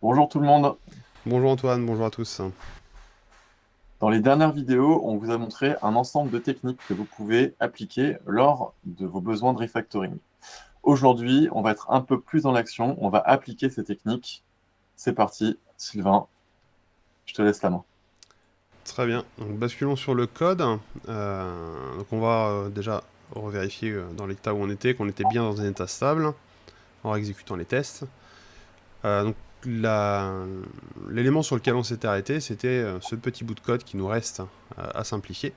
Bonjour tout le monde. Bonjour Antoine, bonjour à tous. Dans les dernières vidéos, on vous a montré un ensemble de techniques que vous pouvez appliquer lors de vos besoins de refactoring. Aujourd'hui, on va être un peu plus dans l'action, on va appliquer ces techniques. C'est parti, Sylvain, je te laisse la main. Très bien, donc basculons sur le code. Donc on va déjà revérifier dans l'état où on était, qu'on était bien dans un état stable en exécutant les tests. Donc la- l'élément sur lequel on s'était arrêté, c'était ce petit bout de code qui nous reste à simplifier,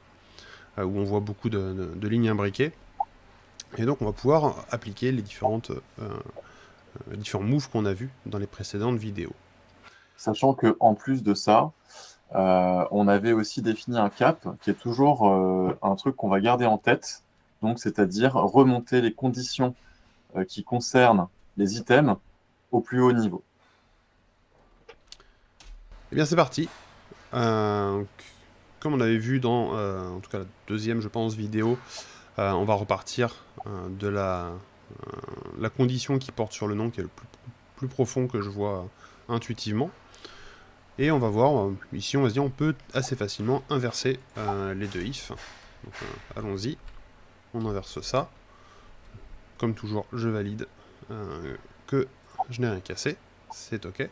où on voit beaucoup de lignes imbriquées. Et donc on va pouvoir appliquer les différents moves qu'on a vus dans les précédentes vidéos. Sachant que en plus de ça, on avait aussi défini un cap qui est toujours un truc qu'on va garder en tête, donc c'est-à-dire remonter les conditions qui concernent les items au plus haut niveau. Et bien c'est parti. Donc, comme on avait vu dans, en tout cas la deuxième, je pense, vidéo, on va repartir de la condition qui porte sur le nom, qui est le plus profond que je vois intuitivement. Et on va voir, ici on va se dire, on peut assez facilement inverser les deux if. Donc allons-y, on inverse ça. Comme toujours, je valide que je n'ai rien cassé, c'est ok.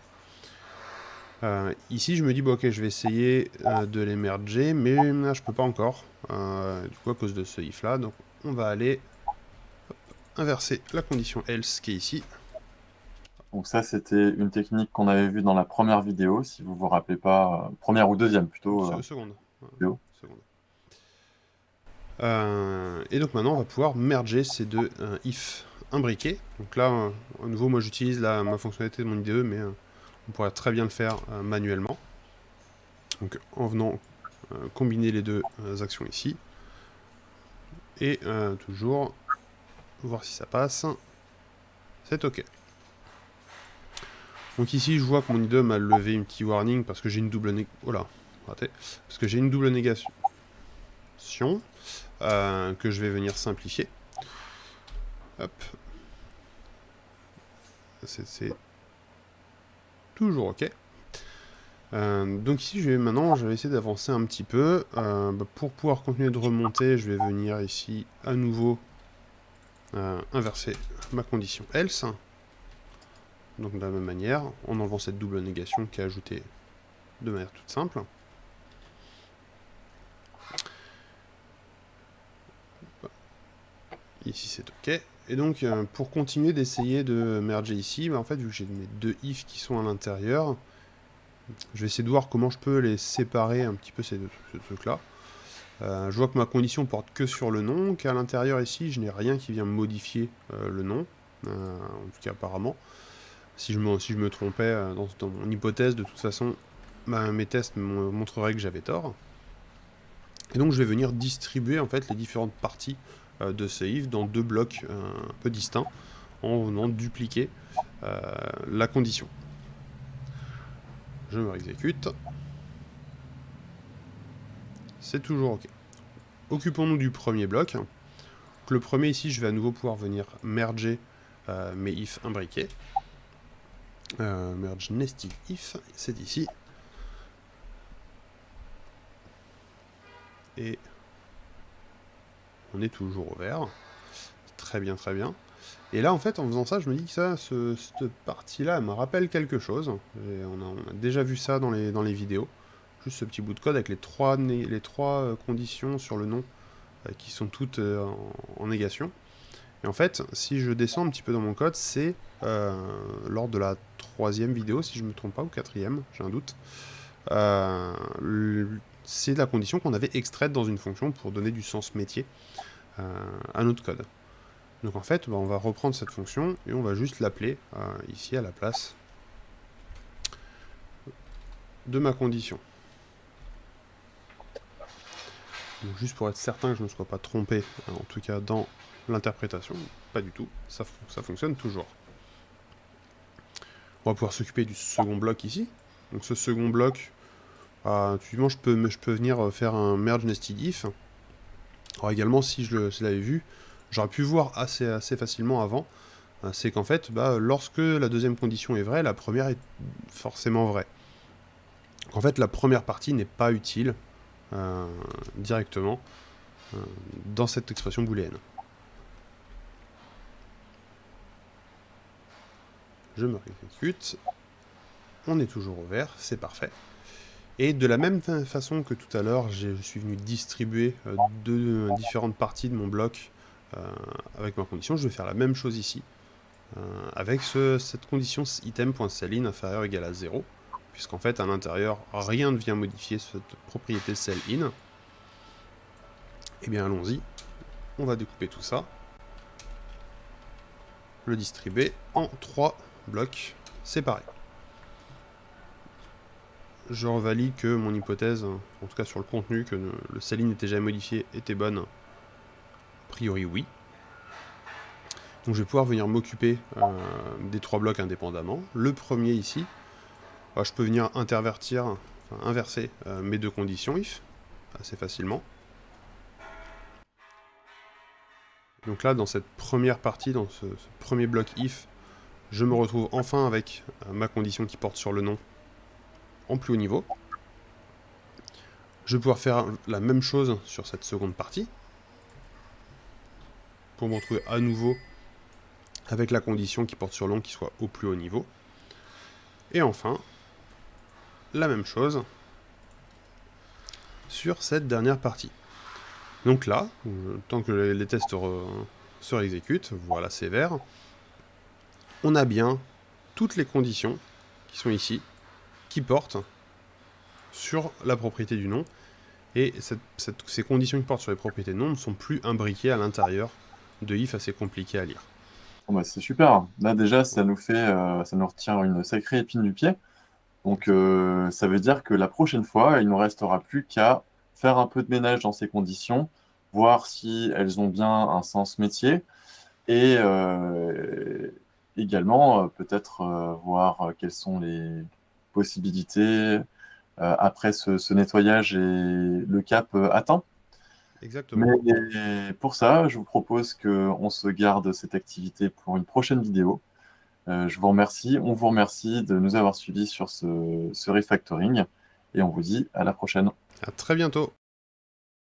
Ici, je me dis, bon, ok, je vais essayer de les merger, mais là, je peux pas encore, du coup, à cause de ce if là. Donc, on va aller inverser la condition else qui est ici. Donc ça, c'était une technique qu'on avait vue dans la première vidéo, si vous vous rappelez pas, première ou deuxième plutôt Seconde. vidéo. Seconde. Et donc maintenant, on va pouvoir merger ces deux if imbriqués. Donc là, à nouveau, moi j'utilise ma fonctionnalité de mon IDE, mais on pourrait très bien le faire manuellement. Donc en venant combiner les deux actions ici. Et toujours voir si ça passe. C'est ok. Donc ici, je vois que mon IDE m'a levé une petite warning parce que j'ai une double oh là, raté. Parce que j'ai une double négation que je vais venir simplifier. Hop. C'est toujours ok. Donc ici, maintenant, je vais essayer d'avancer un petit peu. Pour pouvoir continuer de remonter, je vais venir ici à nouveau inverser ma condition else. Donc de la même manière, en enlevant cette double négation qui est ajoutée de manière toute simple. Ici c'est ok. Et donc pour continuer d'essayer de merger ici, en fait vu que j'ai mes deux if qui sont à l'intérieur, je vais essayer de voir comment je peux les séparer un petit peu ces trucs là. Je vois que ma condition porte que sur le nom, qu'à l'intérieur ici je n'ai rien qui vient modifier le nom, en tout cas apparemment. Si je me trompais dans mon hypothèse, de toute façon mes tests me montreraient que j'avais tort. Et donc je vais venir distribuer en fait les différentes parties de ce if dans deux blocs un peu distincts en venant dupliquer la condition. Je me réexécute. C'est toujours ok. Occupons-nous du premier bloc. Donc, le premier ici, je vais à nouveau pouvoir venir merger mes if imbriqués. Merge nested if, c'est ici. Et on est toujours au vert. Très bien, très bien. Et là, en fait, en faisant ça, je me dis que cette partie-là, elle me rappelle quelque chose. On a déjà vu ça dans les vidéos. Juste ce petit bout de code avec les trois conditions sur le nom qui sont toutes en négation. Et en fait, si je descends un petit peu dans mon code, c'est lors de la troisième vidéo, si je ne me trompe pas, ou quatrième, j'ai un doute. C'est la condition qu'on avait extraite dans une fonction pour donner du sens métier à notre code. Donc en fait, on va reprendre cette fonction et on va juste l'appeler ici à la place de ma condition. Donc juste pour être certain que je ne me sois pas trompé, en tout cas dans l'interprétation, pas du tout, ça fonctionne toujours. On va pouvoir s'occuper du second bloc ici. Donc ce second bloc, typiquement je peux venir faire un merge nested if. Alors également, si je l'avais vu, j'aurais pu voir assez facilement avant c'est qu'en fait, lorsque la deuxième condition est vraie, la première est forcément vraie. En fait, la première partie n'est pas utile directement dans cette expression booléenne. Je me réexécute. On est toujours au vert, c'est parfait. Et de la même façon que tout à l'heure, je suis venu distribuer deux différentes parties de mon bloc avec ma condition, je vais faire la même chose ici, avec cette condition item.setIn inférieur ou égal à 0, puisqu'en fait, à l'intérieur, rien ne vient modifier cette propriété setIn. Eh bien, allons-y. On va découper tout ça, le distribuer en 3 blocs séparés. Je revalide que mon hypothèse, en tout cas sur le contenu, que le setIn n'était jamais modifié, était bonne. A priori, oui. Donc je vais pouvoir venir m'occuper des 3 blocs indépendamment. Le premier ici, je peux venir inverser mes deux conditions if, assez facilement. Donc là, dans cette première partie, dans ce premier bloc if, je me retrouve enfin avec ma condition qui porte sur le nom en plus haut niveau. Je vais pouvoir faire la même chose sur cette seconde partie, pour me retrouver à nouveau avec la condition qui porte sur le nom qui soit au plus haut niveau. Et enfin, la même chose sur cette dernière partie. Donc là, tant que les tests se réexécutent, voilà, c'est vert, on a bien toutes les conditions qui sont ici, qui portent sur la propriété du nom, et ces conditions qui portent sur les propriétés de nom ne sont plus imbriquées à l'intérieur de if assez compliqué à lire. Bon, bah, c'est super. Là, déjà, ça nous retire une sacrée épine du pied. Donc, ça veut dire que la prochaine fois, il ne nous restera plus qu'à faire un peu de ménage dans ces conditions, voir si elles ont bien un sens métier, et également peut-être voir quelles sont les possibilités après ce nettoyage et le cap atteint. Exactement. Mais pour ça, je vous propose qu'on se garde cette activité pour une prochaine vidéo. Je vous remercie, on vous remercie de nous avoir suivis sur ce refactoring et on vous dit à la prochaine. À très bientôt.